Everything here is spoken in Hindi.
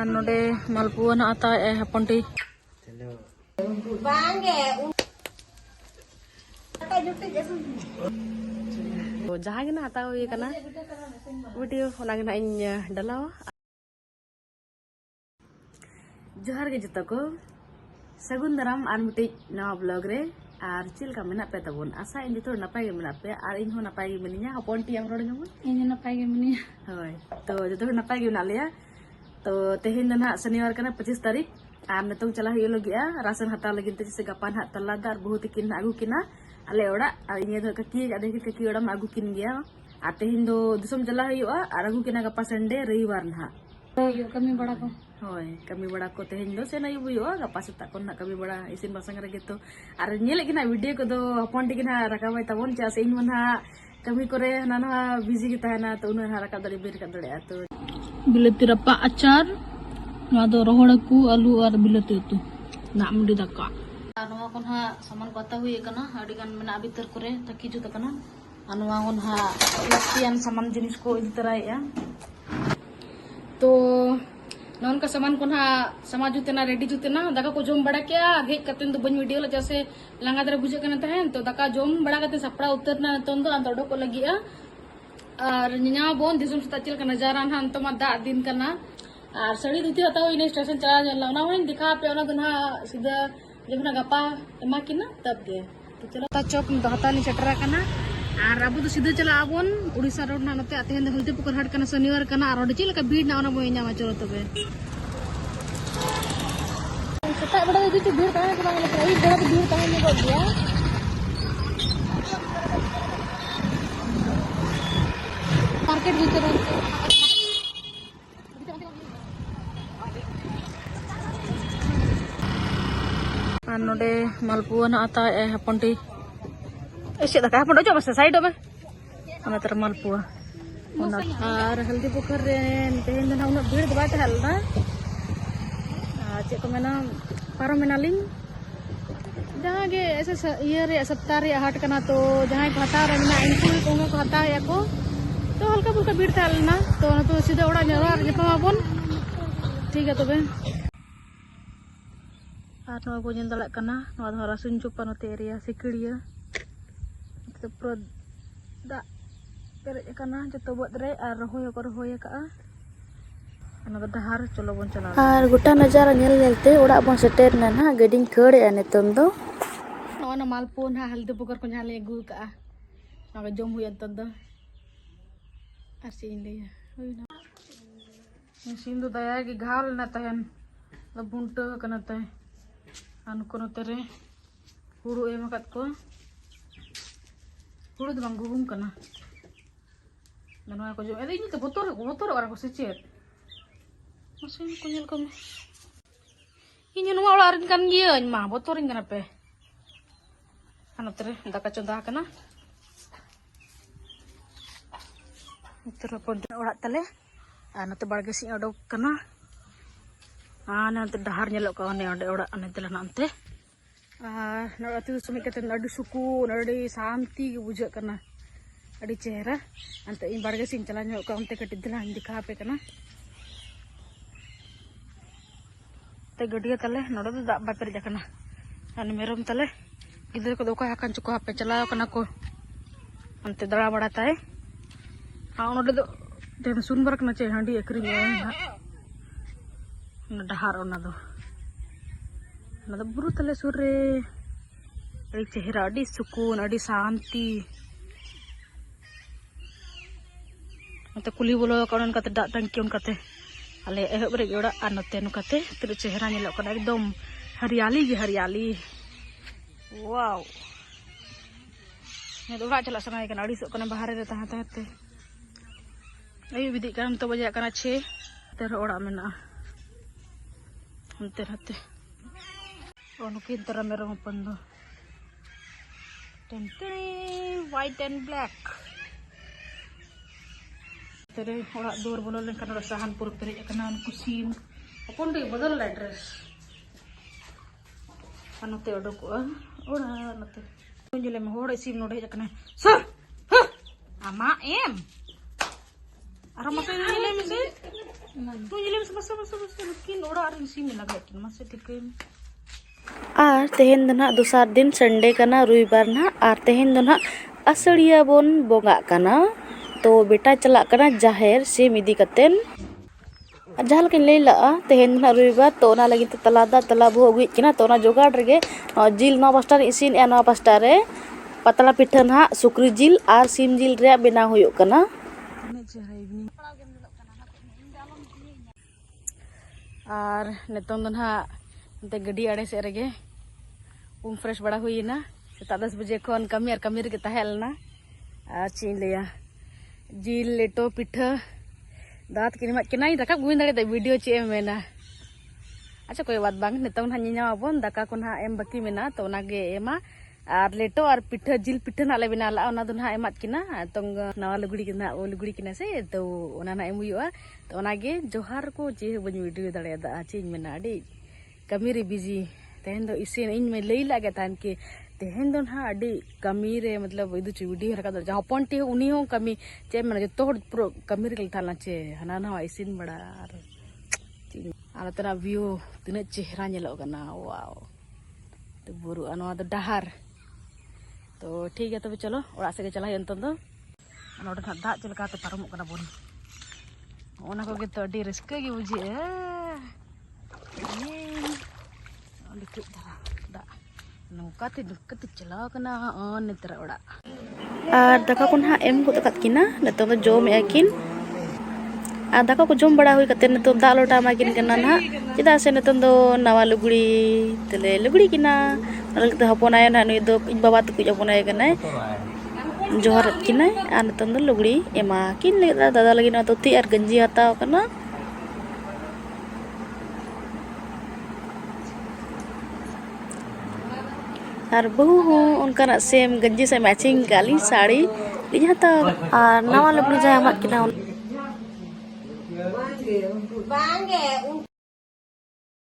नोडे मालपुआ ना आता है हपंटी जहाँ के ना आता हो ये करना वीडियो होना के ना इन डलाओ जोहार के जता को सगुन दाराम आर मिटे नवा ब्लॉग रे आर चिल का मेना पे तबन आशा इन जतो नपाय के मेना पे आर इन हो नपाय के मिनिया हपंटी हम रोड जमन इन नपाय के मिनिया होय तो जतो नपाय के ना लिया तो तेहिन ना शनिवार कना 25 तारीख आर नतों चला हियो लगिया राशन हता लगिन ते से गपान हात तलादा आर बहुत किन आगु किना आले ओड़ा आर इने दो ककी आदे ककी ओड़ा मा आगु किन गया आर तेहिन दो दिसम चला हियो आर आगु किना गपा संडे रविवार ना यो कमी बड़ा को होय कमी बड़ा को तेहिन दो से नय बुयो गपा सेता को ना कमी बड़ा इसिन बासंग रे तो आर नेले किना वीडियो को दो हपन टिकिना रकाबाय तबन चा से इन मना कमी करे ना ना बिजी के तहना तो उन रका दले बेर का दले तो बिलती रपा अचार नादो रोहड़कू आलू और बिलती उतु ना मुडी दका नवा कोन हा सामान पता हुई कना अडी गान मेना भीतर करे तकी जुत कना नवा कोन हा लक्तियान सामान जिनिस को इदि तराया तो नौन का सामान कोन हा समाज जुतेना रेडी जुतेना दाका को जोम बड़ा क्या हेज कतेन तो बन वीडियो ला जैसे लांगा दरे बुझे कना तहन तो दाका जोम बड़ा कते सपड़ा उतरना तोंदो अंतडो को लगिया और निना बोन दिसम से तचिल का नजारा ना अंत मा दा दिन कना और सड़ी दुती होता हो इन स्टेशन चला जला ना होइन दिखा पे ओना दुना सीधा जब ना गपा एमा किना तब गे तो चलो ता चौक में हता नि चटरा कना और अब तो सीधा चला आबोन उड़ीसा रोड ना नते आते हंदे हल्दी पुकर हाट कना शनिवार कना और चिल का भीड़ ना ओना मोय न्यामा चलो तबे सता बड़ा दि भीड़ ताहे के बांग लगे ई बड़ा भीड़ ताहे ने गो गया मार्केट भीतर नोडे मालपुआ ना आता है हपंटी ऐसे दका हपन जो बस साइड में ओना तर मालपुआ ओना आर हल्दी पुखर रे तेन ना उन भीड़ दबा ते हलना चे को मेना पारो मेनालिंग जहां गे ऐसे ये रे सप्ताह रे हाट कना तो जहां को हता रे ना इनको को हता या को तो हल्का फुल्का भीड़ ते हलना तो सीधा ओड़ा नरा जपाबन ठीक है तबे और नवा को जन दलक कना नवा दो रासुन चुपा नते एरिया सिकड़िया तो प्रो दा पेरे कना जतो बद रे और रोहय का अना दहार चलो बन चला और गोटा नजारा नेल नेलते ओड़ा बन सेटर ना ना गडिन खड़े नेतम दो नवा ना मालपुआ ना हल्दी पुकर को जाले गु का नवा जम हुय अंत दो आरसी ले होइना मशीन दो दया की घाल ना तहन द बुंट कना तय अन कोनो तेरे हुड़ू एम कत को हुड़ू द बंग गुम कना ननवा को जो एदि नि तो बोतर और को सेचेत मशीन को नेल को इन नवा ओला रन kan गिया मा बोतरिन कना पे अन तेरे दाका चंदा कना तेरे पन ओड़ा तले नते बाड़गे सी ओडक कना नते डहार नेलो का ने ओडे ओड़ा अने तले नते नते सुमित कते अडी सुकून अडी शांति के बुझे कना अडी चेहरा अंत इन बाड़गे सिंग चला नो का अंते कटि दिला दिखा पे कना ते गडिया तले नोडो दा बापर जकना अन मेरम तले गिदर को दोका हकन चुको पे चला कना को अंते दड़ा बड़ा ताए नोडे दो तेन सुनबर कना चे हांडी एकरी डहार ओना दो बुरु तले सुर रे अड़ी चेहरा अड़ी सुकून अड़ी शांति मते कुली बोलो कौन कते दा टंकी उन कते अले एहब रे ओड़ा आ नते नु कते तिर चेहरा नेलो कना एकदम हरियाली गे हरियाली वाओ ने ओड़ा चला सनाय कना अड़ी सो कना बाहर रे तहा तहाते अई विधि करम तो बजे कना 6 तेर ओड़ा मेना अंते रहते नुकिन तरह मेरा हपन दो व्हाइट एंड ब्लैक तेरे ओड़ा दूर बोलो लेकिन साहन पूरा पेरे कना कुसीम हपन दे बदल ला ड्रेस अनते ओडको ओड़ा नते जले में होड़ सीम नोडे जकने स आमा M Arah masa ini nilai mesti, tu nilai masa mungkin orang orang sih melakukan masa tikum. আর তেহেন ᱫᱚ ᱱᱟᱜ ᱫᱚᱥᱟᱨ ᱫᱤᱱ ᱥᱟᱱᱰᱮ ᱠᱟᱱᱟ ᱨᱚᱵᱤᱵᱟᱨ ᱱᱟᱜ ᱟᱨ ᱛᱮᱦᱮᱧ ᱫᱚ ᱱᱟᱜ ᱟᱥᱟᱲᱤᱭᱟᱹ ᱵᱚᱱ ᱵᱚᱸᱜᱟᱜ ᱠᱟᱱᱟ ᱛᱚ ᱵᱮᱴᱟ ᱪᱟᱞᱟᱜ ᱠᱟᱱᱟ ᱡᱟᱦᱮᱨ ᱥᱤᱢ ᱤᱫᱤ ᱠᱟᱛᱮᱱ ᱡᱟᱦᱟᱸ ᱞᱮᱠᱟᱧ ᱞᱟᱹᱭ ᱞᱟᱜᱼᱟ ᱛᱮᱦᱮᱧ ᱫᱚ ᱱᱟᱜ ᱨᱚᱵᱤᱵᱟᱨ ᱛᱚ ᱚᱱᱟ ᱞᱟᱹᱜᱤᱫ ᱛᱮ ᱛᱟᱞᱟ ᱫᱟᱜ ᱛᱟᱞᱟ ᱵᱚᱦᱚᱜ ᱟᱹᱜᱩᱭᱮᱫ ᱠᱤᱱᱟ ᱛᱚ ᱚᱱᱟ ᱡᱚᱜᱟᱲ ᱨᱮᱜᱮ ᱡᱤᱞ ᱱᱚᱣᱟ ᱯᱟᱥᱴᱟ ᱨᱮ ᱤᱥᱤᱱᱮᱜᱼᱟ ᱱᱚᱣᱟ ᱯᱟᱥᱴᱟ ᱨᱮ ᱯᱟᱛᱲᱟ ᱯᱤᱴᱷᱟᱹ ᱱᱟᱜ ᱥᱩᱠᱨᱤ ᱡᱤᱞ ᱟᱨ ᱥᱤᱢ ᱡᱤᱞ ᱨᱮᱭᱟᱜ ᱵᱮᱱᱟᱣ ᱦᱩᱭᱩᱜ ᱠᱟᱱᱟ ᱟᱨ ᱱᱤᱛᱚᱝ ᱫᱚ ᱱᱟᱜ ᱱᱚᱛᱮ ᱜᱟᱹᱰᱤ ᱟᱲᱮ ᱥᱮᱫ ᱨᱮᱜᱮ फ्रेश बड़ा हुईना सेता 10 बजे खन कमी रे तहल लना और ची लिया जिल लेटो पिठा दात किन किना दाका गुइन दाड़े वीडियो चे मेना अच्छा कोई बात बांग नितंग ना निना बन दाका को ना एम बाकी मेना तो ओनागे एमा और लेटो और पिठा जिल पिठा ना ले बिना ला ओना दो ना एमात किना तंग नवा लुगड़ी किना ओ लुगड़ी किना से तो ओना ना एम हुआ तो ओनागे जोहार को जे बन वीडियो दाड़े दा ची मेना अडी कमी रे बिजी तेहन दो इसिन इन में लई लागे तान के तेहन दो ना अडी कमी रे मतलब इदु ची वीडियो रका दो जहां पॉइंट उनी हो कमी चे मन जो तोड़ प्रो कमी रे थाला चे हना ना इसिन बड़ा आर तना व्यू तिना चेहरा नेलो कना वाओ तो बुरु अनवा दो डहार तो ठीक है तबे चलो ओड़ा से चला हन तन दो नोड ना दा चलका ते पारमो कना बोन ओना को के तो अडी रिस्क गे बुझे लिखित दा नौका ते दुक्कत चलाव कना नेतर ओड़ा आर दाका को ना एम को तकत किना नतो तो जोम एकिन आ दाका को जोम बड़ा हुई कते नतो दा लोटा मा किन कना ना चिदा से नतो दो नवा लुगड़ी तले लुगड़ी किना नलते हपनाय ना नुई दो इन बाबा तक हपनाय कना जोहर किना आ नतो दो लुगड़ी एमा किन ले दादा लगी ना तो ती आर गंजी हताव कना और बहु हूँ उनका सेम गंजी से मैचिंग गाली साड़ी लिया था और नवा लुगड़ी जाए मत किना